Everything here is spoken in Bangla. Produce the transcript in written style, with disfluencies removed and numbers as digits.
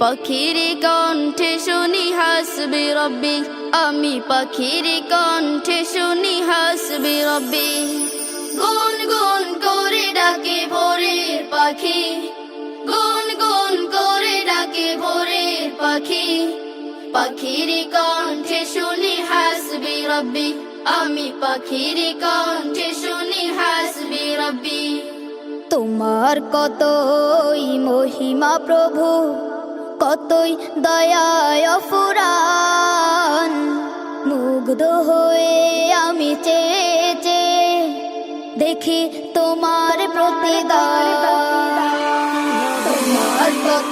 পাখির কণ্ঠে শুনি হাসবি রব্বি, আমি পাখির কণ্ঠে শুনি হাসবি রব্বি। গুন গুন করে ডাকে ভোরের পাখি, গুন গুন করে ডাকে ভোরের পাখি। পাখির কণ্ঠে শুনি হাসবি রব্বি, আমি পাখির কণ্ঠে শুনি হাসবি রব্বি। তোমার কতই মহিমা প্রভু, কতই দয়ায় ফুরান, মুগ্ধ হয়ে আমি চেয়ে চেয়ে দেখি তোমার প্রতিদান। তোমার কত